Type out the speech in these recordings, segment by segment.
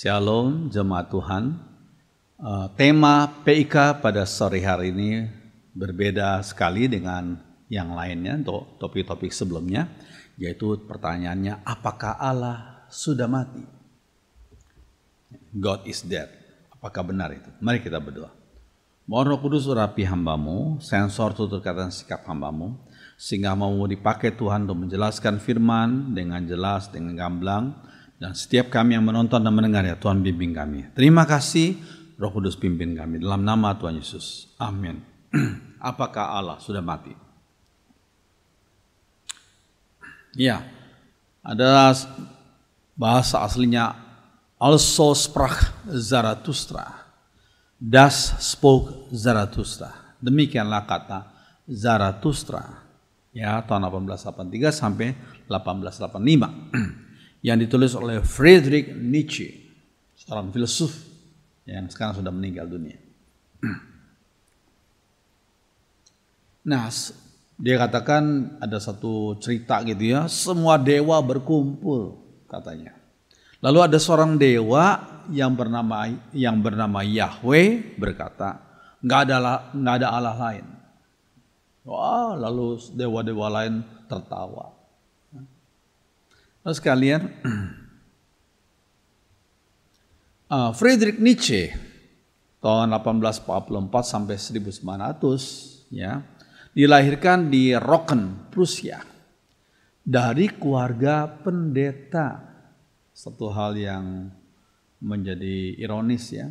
Shalom jemaat Tuhan. Tema PIK pada sore hari ini berbeda sekali dengan yang lainnya untuk topik-topik sebelumnya, yaitu pertanyaannya, apakah Allah sudah mati? God is dead. Apakah benar itu? Mari kita berdoa. Mohon Roh Kudus urapi hambamu, sensor tutur kata dan sikap hambamu, sehingga mau dipakai Tuhan untuk menjelaskan firman dengan jelas, dengan gamblang. Dan setiap kami yang menonton dan mendengar, ya Tuhan bimbing kami. Terima kasih Roh Kudus pimpin kami dalam nama Tuhan Yesus. Amin. Apakah Allah sudah mati? Ya, ada bahasa aslinya also sprach Zarathustra. Das spoke Zarathustra. Demikianlah kata Zarathustra. Ya, tahun 1883 sampai 1885. Yang ditulis oleh Friedrich Nietzsche, seorang filsuf yang sekarang sudah meninggal dunia. Nah, dia katakan ada satu cerita gitu ya, semua dewa berkumpul katanya. Lalu ada seorang dewa yang bernama Yahweh berkata, nggak ada Allah lain. Wah, lalu dewa-dewa lain tertawa. Lalu sekalian, Friedrich Nietzsche tahun 1844 sampai 1900 ya, dilahirkan di Rocken, Prusia, dari keluarga pendeta. Satu hal yang menjadi ironis ya,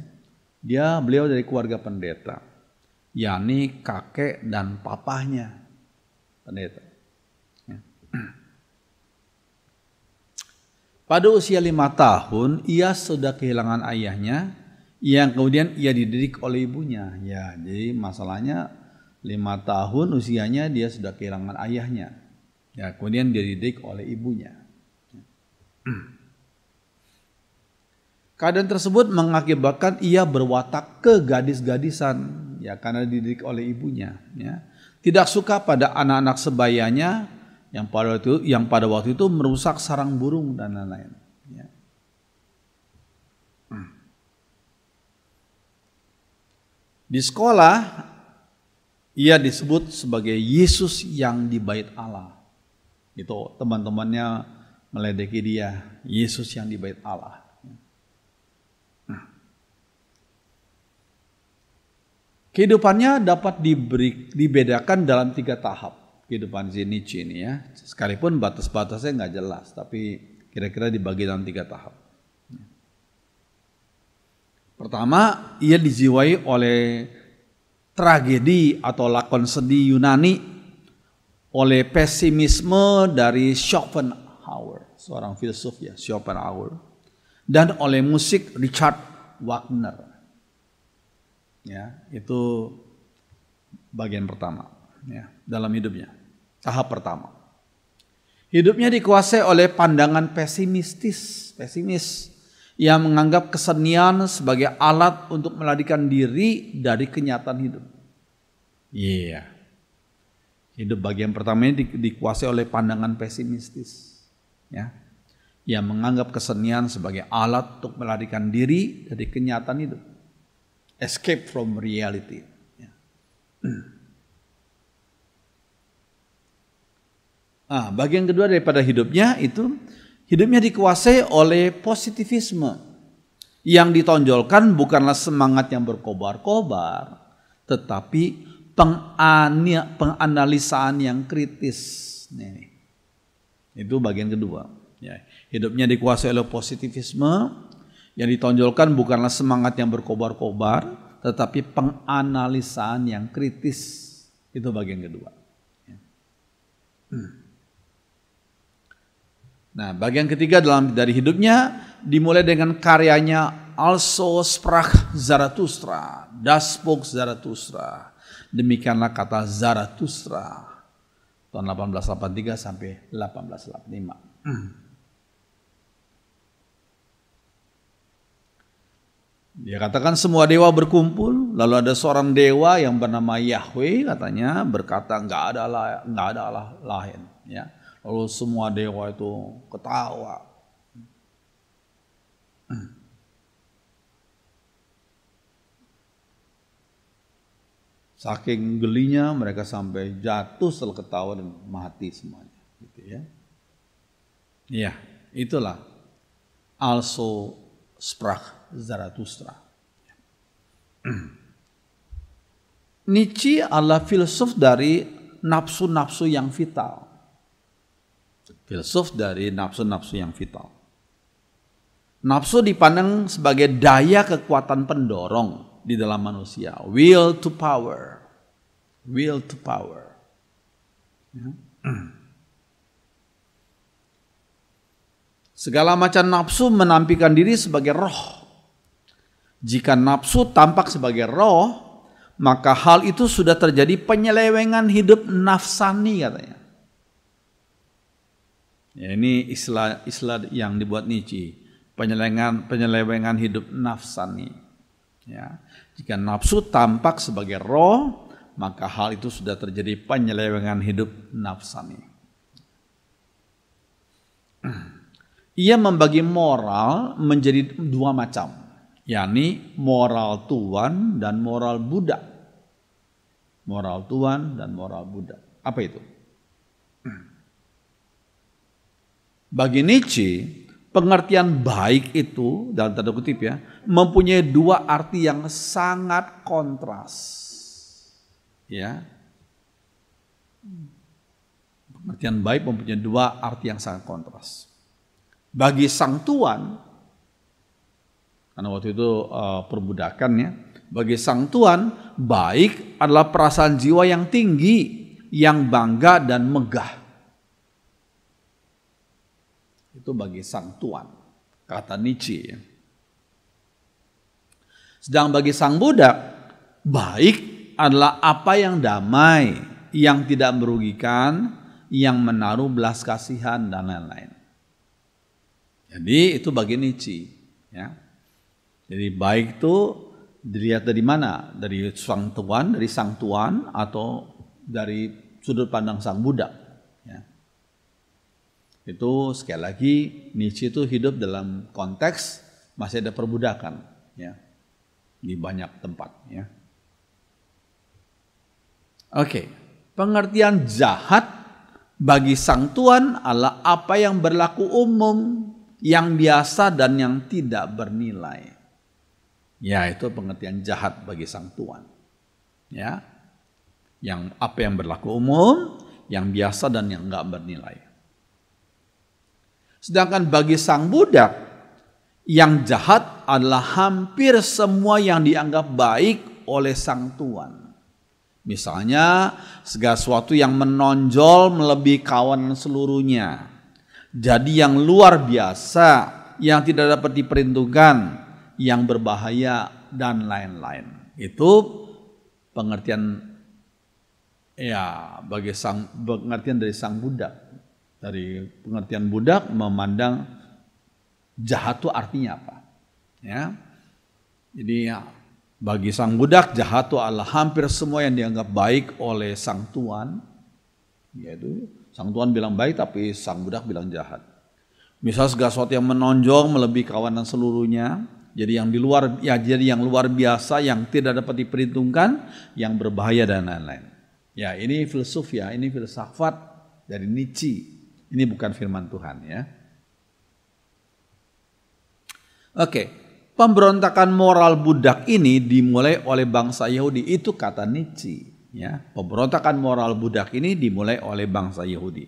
beliau dari keluarga pendeta, yakni kakek dan papahnya pendeta. Pada usia 5 tahun, ia sudah kehilangan ayahnya, yang kemudian ia dididik oleh ibunya. Ya, jadi masalahnya 5 tahun usianya dia sudah kehilangan ayahnya. Ya, kemudian dia dididik oleh ibunya. Keadaan tersebut mengakibatkan ia berwatak kegadis-gadisan, ya karena dididik oleh ibunya. Ya. Tidak suka pada anak-anak sebayanya, yang pada waktu itu merusak sarang burung dan lain-lain. Ya. Di sekolah, ia disebut sebagai Yesus yang di bait Allah. Itu teman-temannya meledeki dia, Yesus yang di bait Allah. Kehidupannya dapat dibedakan dalam 3 tahap. Kehidupan Nietzsche ini ya, sekalipun batas-batasnya nggak jelas, tapi kira-kira dibagi dalam 3 tahap. Pertama, ia dijiwai oleh tragedi atau lakon sedih Yunani, oleh pesimisme dari Schopenhauer, seorang filsuf ya, Schopenhauer, dan oleh musik Richard Wagner. Ya, itu bagian pertama ya, dalam hidupnya. Tahap pertama. Hidupnya dikuasai oleh pandangan pesimis yang menganggap kesenian sebagai alat untuk melarikan diri dari kenyataan hidup. Iya. Hidup bagian pertama ini dikuasai oleh pandangan pesimistis. Ya. Yang menganggap kesenian sebagai alat untuk melarikan diri dari kenyataan hidup. Escape from reality. Ya. Bagian kedua daripada hidupnya itu, hidupnya dikuasai oleh positivisme yang ditonjolkan bukanlah semangat yang berkobar-kobar, tetapi penganalisaan yang kritis. Nih, itu bagian kedua. Ya, hidupnya dikuasai oleh positivisme yang ditonjolkan bukanlah semangat yang berkobar-kobar, tetapi penganalisaan yang kritis. Itu bagian kedua. Ya. Nah, bagian ketiga dari hidupnya dimulai dengan karyanya Also sprach Zarathustra, Das spoke Zarathustra. Demikianlah kata Zarathustra. Tahun 1883 sampai 1885. Dia katakan semua dewa berkumpul, lalu ada seorang dewa yang bernama Yahweh katanya berkata nggak ada Allah lain. Ya. Lalu semua dewa itu ketawa. Saking gelinya mereka sampai jatuh setelah ketawa dan mati semuanya. Gitu ya. Iya, itulah also sprach Zarathustra. Nietzsche adalah filsuf dari nafsu-nafsu yang vital. Filsuf dari nafsu-nafsu yang vital. Nafsu dipandang sebagai daya kekuatan pendorong di dalam manusia. Will to power. Will to power. Ya. Segala macam nafsu menampilkan diri sebagai roh. Jika nafsu tampak sebagai roh, maka hal itu sudah terjadi penyelewengan hidup nafsani katanya. Ya, ini istilah yang dibuat Nietzsche. Penyelewengan hidup nafsani. Ya. Jika nafsu tampak sebagai roh, maka hal itu sudah terjadi penyelewengan hidup nafsani. Ia membagi moral menjadi dua macam, yakni moral tuan dan moral budak. Moral tuan dan moral budak. Apa itu? Bagi Nietzsche, pengertian baik itu, dalam tanda kutip ya, mempunyai dua arti yang sangat kontras. Ya. Pengertian baik mempunyai dua arti yang sangat kontras. Bagi sang tuan, karena waktu itu perbudakan ya, bagi sang tuan, baik adalah perasaan jiwa yang tinggi, yang bangga dan megah. Itu bagi sang tuan, kata Nietzsche. Sedang bagi sang budak, baik adalah apa yang damai, yang tidak merugikan, yang menaruh belas kasihan dan lain-lain. Jadi itu bagi Nietzsche. Ya. Jadi baik itu dilihat dari mana? Dari sang tuan atau dari sudut pandang sang budak. Ya. Itu sekali lagi Nietzsche itu hidup dalam konteks masih ada perbudakan. Ya. Di banyak tempat. Ya. Oke, pengertian jahat bagi sang tuan adalah apa yang berlaku umum, yang biasa dan yang tidak bernilai. Ya, itu pengertian jahat bagi sang tuan. Ya. Yang apa yang berlaku umum, yang biasa dan yang enggak bernilai. Sedangkan bagi sang budak, yang jahat adalah hampir semua yang dianggap baik oleh sang tuan. Misalnya, segala sesuatu yang menonjol melebihi kawan seluruhnya. Jadi yang luar biasa, yang tidak dapat diperhitungkan, yang berbahaya dan lain-lain. Itu pengertian ya bagi pengertian dari sang budak. Dari pengertian budak memandang jahat itu artinya apa? Ya. Jadi ya, bagi sang budak jahat itu adalah hampir semua yang dianggap baik oleh sang tuan. Yaitu sang tuan bilang baik tapi sang budak bilang jahat. Misal segala sesuatu yang menonjol melebihi kawanan seluruhnya, jadi yang luar biasa, yang tidak dapat diperhitungkan, yang berbahaya dan lain-lain. Ya, ini filsuf ya, ini filsafat dari Nietzsche. Ini bukan firman Tuhan ya. Oke, pemberontakan moral budak ini dimulai oleh bangsa Yahudi, itu kata Nietzsche. Ya, pemberontakan moral budak ini dimulai oleh bangsa Yahudi.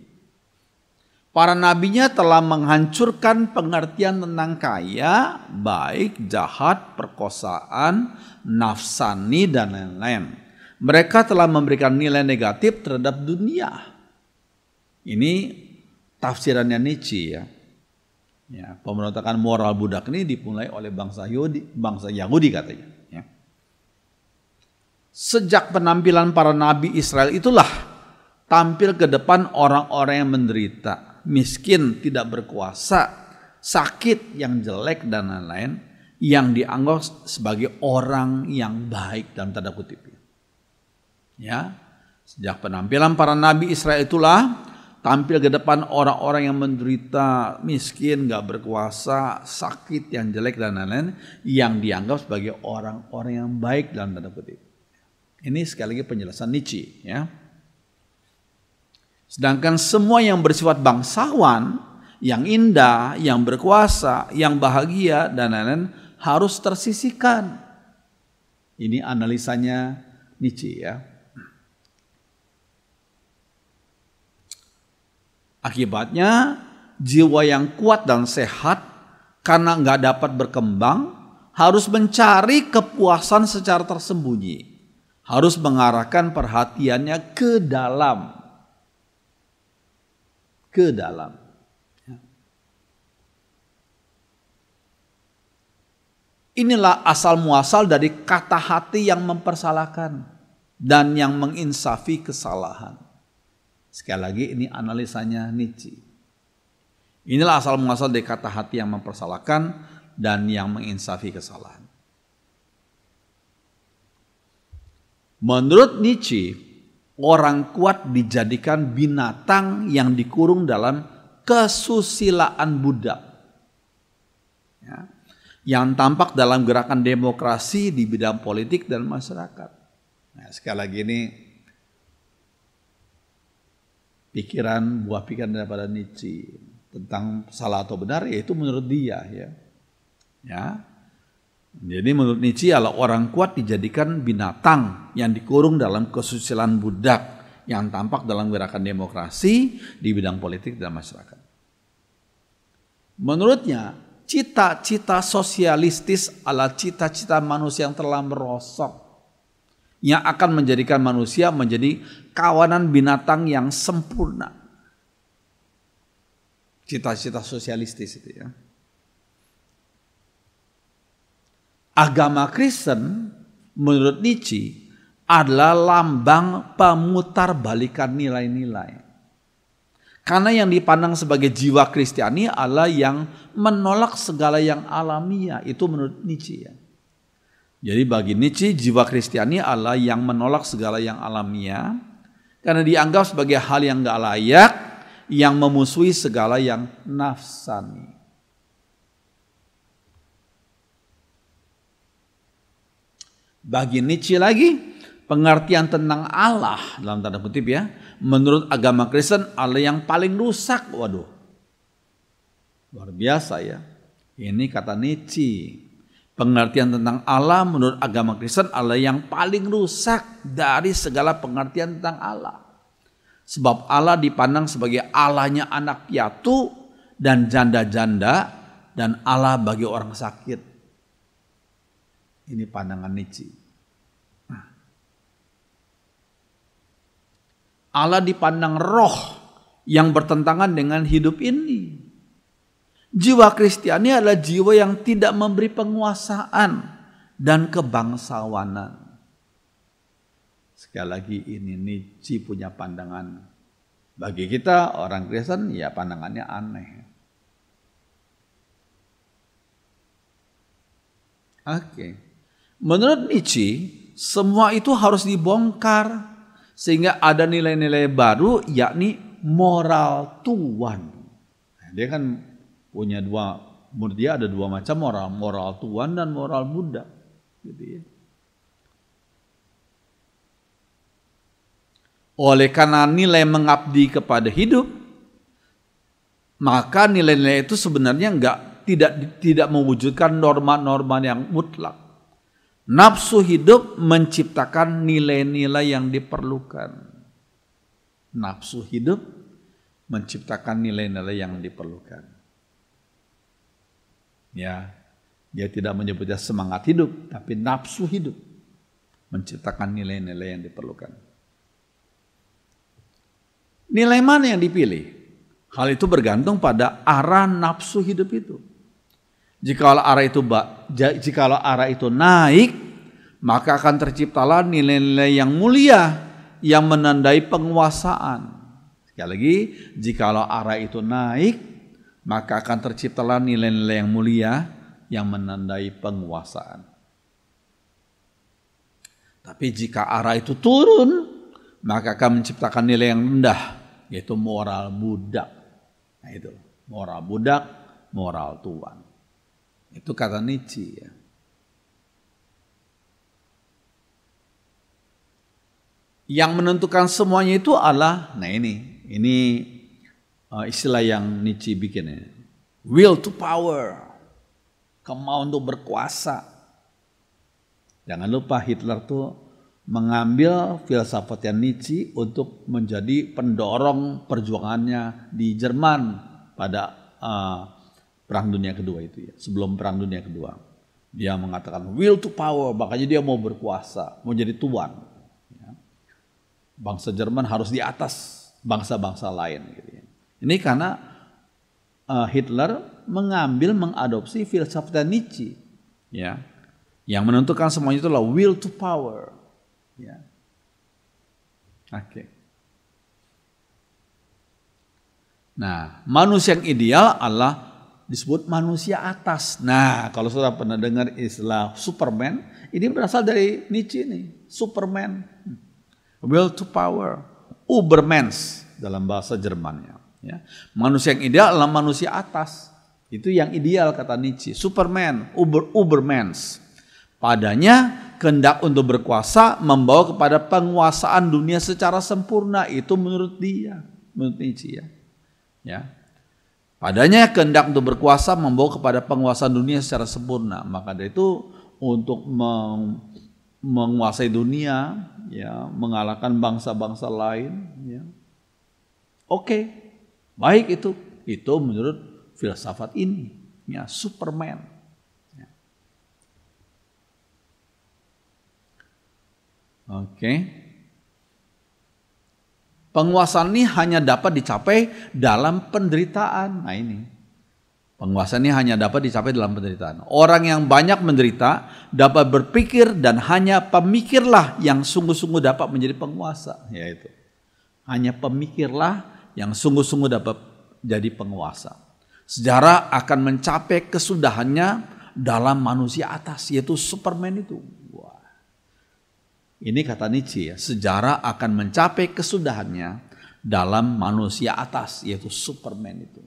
Para nabinya telah menghancurkan pengertian tentang kaya, baik, jahat, perkosaan, nafsani, dan lain-lain. Mereka telah memberikan nilai negatif terhadap dunia. Ini tafsirannya Nietzsche ya. Ya, pemberontakan moral budak ini dimulai oleh bangsa Yahudi katanya. Sejak penampilan para nabi Israel itulah tampil ke depan orang-orang yang menderita, miskin, tidak berkuasa, sakit, yang jelek dan lain-lain, yang dianggap sebagai orang yang baik dalam tanda kutip. Ya, sejak penampilan para nabi Israel itulah tampil ke depan orang-orang yang menderita, miskin, gak berkuasa, sakit, yang jelek dan lain-lain, yang dianggap sebagai orang-orang yang baik dalam tanda kutip. Ini sekali lagi penjelasan Nietzsche, ya. Sedangkan semua yang bersifat bangsawan, yang indah, yang berkuasa, yang bahagia, dan lain-lain harus tersisihkan. Ini analisanya Nietzsche, ya. Akibatnya jiwa yang kuat dan sehat karena nggak dapat berkembang harus mencari kepuasan secara tersembunyi, harus mengarahkan perhatiannya ke dalam. Inilah asal muasal dari kata hati yang mempersalahkan dan yang menginsafi kesalahan. Sekali lagi ini analisanya Nietzsche. Inilah asal muasal dari kata hati yang mempersalahkan dan yang menginsafi kesalahan. Menurut Nietzsche, orang kuat dijadikan binatang yang dikurung dalam kesusilaan budak, ya, yang tampak dalam gerakan demokrasi di bidang politik dan masyarakat. Nah, sekali lagi ini buah pikiran daripada Nietzsche tentang salah atau benar, yaitu menurut dia, ya. Jadi menurut Nietzsche adalah orang kuat dijadikan binatang yang dikurung dalam kesusilaan budak yang tampak dalam gerakan demokrasi di bidang politik dan masyarakat. Menurutnya, cita-cita sosialistis adalah cita-cita manusia yang telah merosot, yang akan menjadikan manusia menjadi kawanan binatang yang sempurna. Cita-cita sosialistis itu, ya. Agama Kristen menurut Nietzsche adalah lambang pemutarbalikan nilai-nilai. Karena yang dipandang sebagai jiwa Kristiani adalah yang menolak segala yang alamiah. Itu menurut Nietzsche, ya. Jadi bagi Nietzsche jiwa Kristiani adalah yang menolak segala yang alamiah karena dianggap sebagai hal yang gak layak, yang memusuhi segala yang nafsani. Bagi Nietzsche lagi, pengertian tentang Allah dalam tanda kutip, ya, menurut agama Kristen Allah yang paling rusak. Waduh, luar biasa, ya. Ini kata Nietzsche. Pengertian tentang Allah menurut agama Kristen Allah yang paling rusak dari segala pengertian tentang Allah. Sebab Allah dipandang sebagai Allahnya anak piatu dan janda-janda, dan Allah bagi orang sakit. Ini pandangan Nietzsche. Allah dipandang roh yang bertentangan dengan hidup ini. Jiwa Kristiani adalah jiwa yang tidak memberi penguasaan dan kebangsawanan. Sekali lagi ini Nietzsche punya pandangan. Bagi kita orang Kristen, ya pandangannya aneh. Oke. Menurut Nietzsche, semua itu harus dibongkar sehingga ada nilai-nilai baru, yakni moral tuan. Dia kan punya menurut dia ada dua macam moral, moral tuan dan moral budak, gitu, ya. Oleh karena nilai mengabdi kepada hidup, maka nilai-nilai itu sebenarnya tidak mewujudkan norma-norma yang mutlak. Nafsu hidup menciptakan nilai-nilai yang diperlukan. Nafsu hidup menciptakan nilai-nilai yang diperlukan. Ya, dia tidak menyebutnya semangat hidup, tapi nafsu hidup menciptakan nilai-nilai yang diperlukan. Nilai mana yang dipilih? Hal itu bergantung pada arah nafsu hidup itu. Jikalau arah itu naik, maka akan terciptalah nilai-nilai yang mulia yang menandai penguasaan. Sekali lagi, jikalau arah itu naik, maka akan terciptalah nilai-nilai yang mulia yang menandai penguasaan. Tapi jika arah itu turun, maka akan menciptakan nilai yang rendah, yaitu moral budak. Nah itu, moral budak, moral tuan. Itu kata Nietzsche, ya. Yang menentukan semuanya itu adalah, nah ini istilah yang Nietzsche bikin ya. Will to power, kemauan untuk berkuasa. Jangan lupa Hitler tuh mengambil filsafatnya Nietzsche untuk menjadi pendorong perjuangannya di Jerman pada Perang Dunia Kedua itu ya. Sebelum Perang Dunia Kedua, dia mengatakan will to power, makanya dia mau berkuasa, mau jadi tuan. Ya. Bangsa Jerman harus di atas bangsa-bangsa lain. Gitu ya. Ini karena Hitler mengadopsi filsafatnya Nietzsche, ya, yang menentukan semuanya itulah will to power, ya. Oke. Nah, manusia yang ideal adalah disebut manusia atas. Nah, kalau sudah pernah dengar istilah Superman, ini berasal dari Nietzsche nih, Superman, will to power, Ubermensch dalam bahasa Jermannya. Ya. Manusia yang ideal adalah manusia atas. Itu yang ideal kata Nietzsche. Superman, Ubermensch. Padanya kehendak untuk berkuasa membawa kepada penguasaan dunia secara sempurna. Itu menurut dia, menurut Nietzsche ya. Ya. Padanya kehendak untuk berkuasa membawa kepada penguasaan dunia secara sempurna. Maka dari itu untuk menguasai dunia, ya, mengalahkan bangsa-bangsa lain, ya. Oke. Baik itu menurut filsafat ini, ya, Superman. Ya. Oke. Penguasaan ini hanya dapat dicapai dalam penderitaan. Nah ini, penguasaan ini hanya dapat dicapai dalam penderitaan. Orang yang banyak menderita dapat berpikir dan hanya pemikirlah yang sungguh-sungguh dapat menjadi penguasa. Yaitu hanya pemikirlah yang sungguh-sungguh dapat jadi penguasa. Sejarah akan mencapai kesudahannya dalam manusia atas, yaitu Superman itu. Wah. Ini kata Nietzsche ya, sejarah akan mencapai kesudahannya dalam manusia atas, yaitu Superman itu.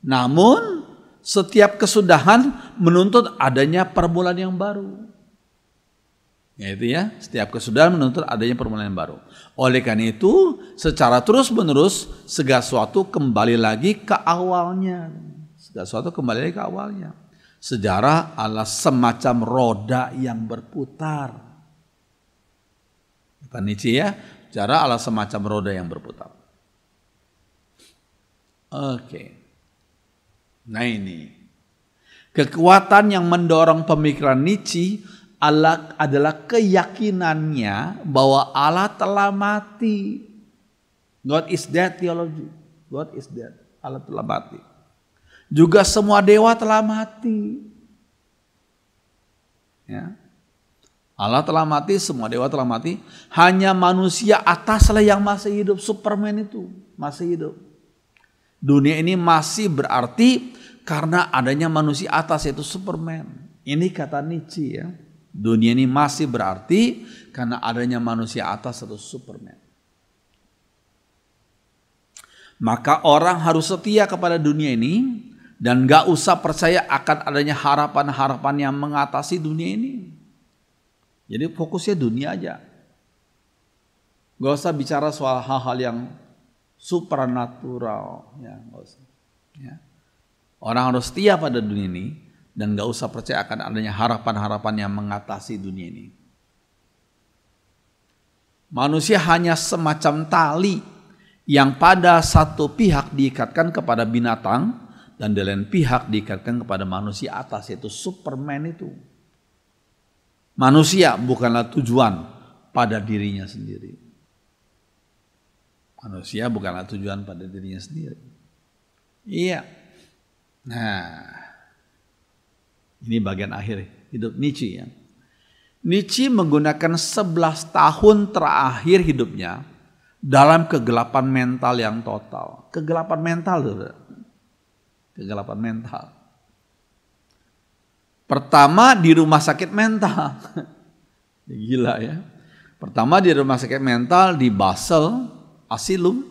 Namun setiap kesudahan menuntut adanya permulaan yang baru. Yaitu ya, setiap kesudahan menuntut adanya permulaan yang baru. Oleh karena itu, secara terus-menerus segala sesuatu kembali lagi ke awalnya. Segala sesuatu kembali lagi ke awalnya. Sejarah adalah semacam roda yang berputar. Kata Nietzsche ya, sejarah adalah semacam roda yang berputar. Oke. Nah ini, kekuatan yang mendorong pemikiran Nietzsche adalah keyakinannya bahwa Allah telah mati. God is dead theology. God is dead. Allah telah mati. Juga semua dewa telah mati. Ya. Allah telah mati, semua dewa telah mati. Hanya manusia ataslah yang masih hidup. Superman itu masih hidup. Dunia ini masih berarti karena adanya manusia atas, yaitu Superman. Ini kata Nietzsche ya. Dunia ini masih berarti karena adanya manusia atas atau Superman. Maka orang harus setia kepada dunia ini dan gak usah percaya akan adanya harapan-harapan yang mengatasi dunia ini. Jadi fokusnya dunia aja. Gak usah bicara soal hal-hal yang supernatural. Ya, gak usah. Ya. Orang harus setia pada dunia ini dan gak usah percaya akan adanya harapan-harapan yang mengatasi dunia ini. Manusia hanya semacam tali yang pada satu pihak diikatkan kepada binatang dan di lain pihak diikatkan kepada manusia atas, yaitu Superman itu. Manusia bukanlah tujuan pada dirinya sendiri. Manusia bukanlah tujuan pada dirinya sendiri. Iya. Nah, ini bagian akhir hidup Nietzsche ya. Nietzsche menggunakan 11 tahun terakhir hidupnya dalam kegelapan mental yang total. Kegelapan mental tuh. Kegelapan mental. Pertama di rumah sakit mental. Gila ya. Pertama di rumah sakit mental di Basel, Asylum.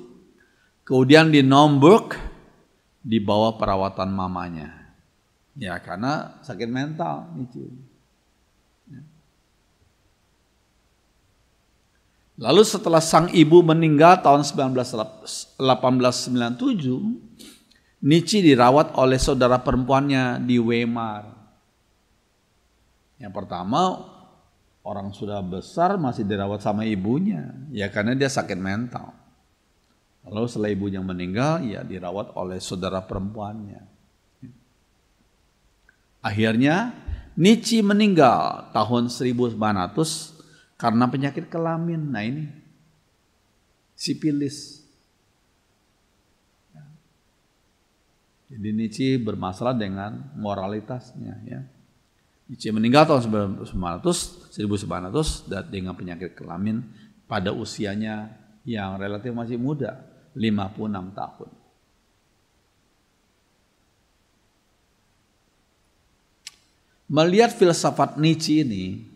Kemudian di Naumburg, di bawah perawatan mamanya. Ya karena sakit mental itu. Lalu setelah sang ibu meninggal tahun 1897, Nietzsche dirawat oleh saudara perempuannya di Weimar. Yang pertama, orang sudah besar masih dirawat sama ibunya, ya karena dia sakit mental. Lalu setelah ibunya meninggal, ya dirawat oleh saudara perempuannya. Akhirnya Nietzsche meninggal tahun 1900 karena penyakit kelamin. Nah ini, sipilis. Jadi Nietzsche bermasalah dengan moralitasnya. Ya. Nietzsche meninggal tahun 1900 dan dengan penyakit kelamin pada usianya yang relatif masih muda, 56 tahun. Melihat filsafat Nietzsche ini,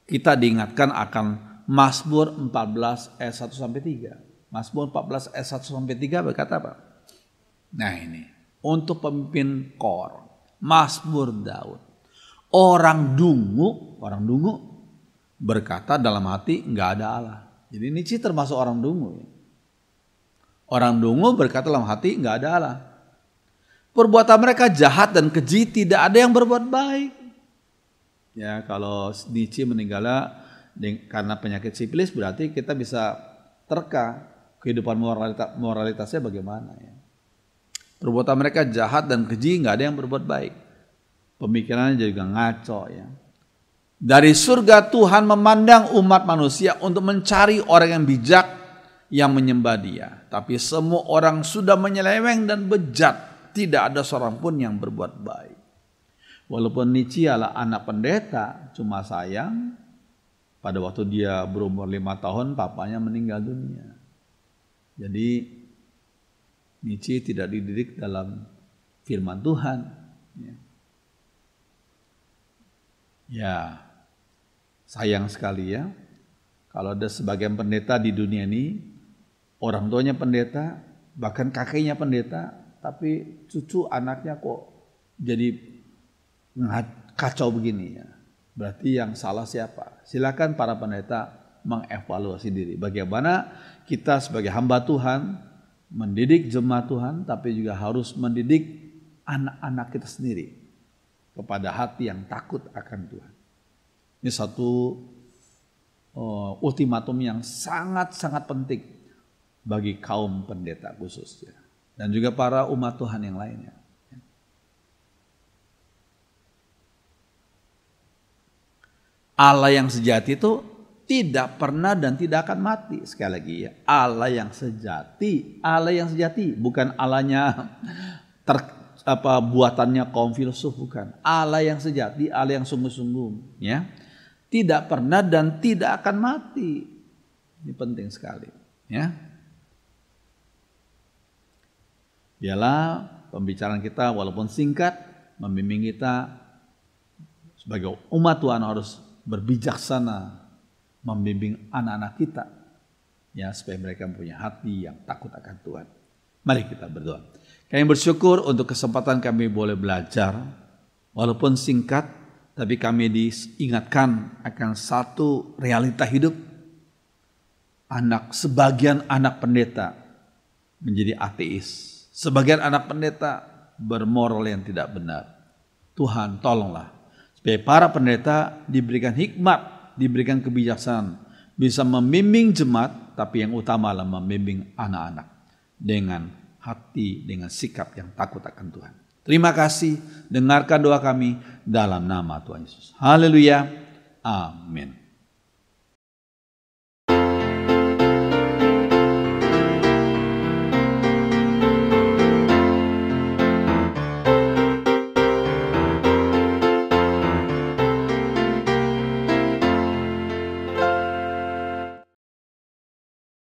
kita diingatkan akan Mazmur 14 ayat 1-3. Mazmur 14 ayat 1-3 berkata apa? Nah ini, untuk pemimpin kor, Mazmur Daud. Orang dungu berkata dalam hati nggak ada Allah. Jadi Nietzsche termasuk orang dungu. Orang dungu berkata dalam hati nggak ada Allah. Perbuatan mereka jahat dan keji, tidak ada yang berbuat baik. Ya, kalau Nietzsche meninggal karena penyakit sipilis, berarti kita bisa terka kehidupan moralitasnya bagaimana. Ya. Perbuatan mereka jahat dan keji, nggak ada yang berbuat baik. Pemikirannya juga ngaco. Ya. Dari surga Tuhan memandang umat manusia untuk mencari orang yang bijak yang menyembah Dia. Tapi semua orang sudah menyeleweng dan bejat, tidak ada seorang pun yang berbuat baik. Walaupun Nietzsche adalah anak pendeta, cuma sayang pada waktu dia berumur 5 tahun papanya meninggal dunia. Jadi Nietzsche tidak dididik dalam firman Tuhan. Ya, sayang sekali ya. Kalau ada sebagian pendeta di dunia ini, orang tuanya pendeta, bahkan kakeknya pendeta, tapi cucu anaknya kok jadi kacau begini ya. Berarti yang salah siapa? Silakan para pendeta mengevaluasi diri. Bagaimana kita sebagai hamba Tuhan mendidik jemaat Tuhan, tapi juga harus mendidik anak-anak kita sendiri kepada hati yang takut akan Tuhan. Ini satu ultimatum yang sangat-sangat penting bagi kaum pendeta khususnya. Dan juga para umat Tuhan yang lainnya. Allah yang sejati itu tidak pernah dan tidak akan mati. Sekali lagi ya, Allah yang sejati, bukan Allahnya buatannya kaum filsuf, bukan. Allah yang sejati, Allah yang sungguh-sungguh, ya. Tidak pernah dan tidak akan mati. Ini penting sekali, ya. Biarlah pembicaraan kita walaupun singkat membimbing kita sebagai umat Tuhan harus berbijaksana membimbing anak-anak kita ya supaya mereka punya hati yang takut akan Tuhan. Mari kita berdoa. Kami bersyukur untuk kesempatan kami boleh belajar walaupun singkat, tapi kami diingatkan akan satu realita hidup. Sebagian anak pendeta menjadi ateis. Sebagian anak pendeta bermoral yang tidak benar. Tuhan tolonglah supaya para pendeta diberikan hikmat, diberikan kebijaksanaan, bisa membimbing jemaat, tapi yang utama adalah membimbing anak-anak dengan hati, dengan sikap yang takut akan Tuhan. Terima kasih, dengarkan doa kami dalam nama Tuhan Yesus. Haleluya, amin.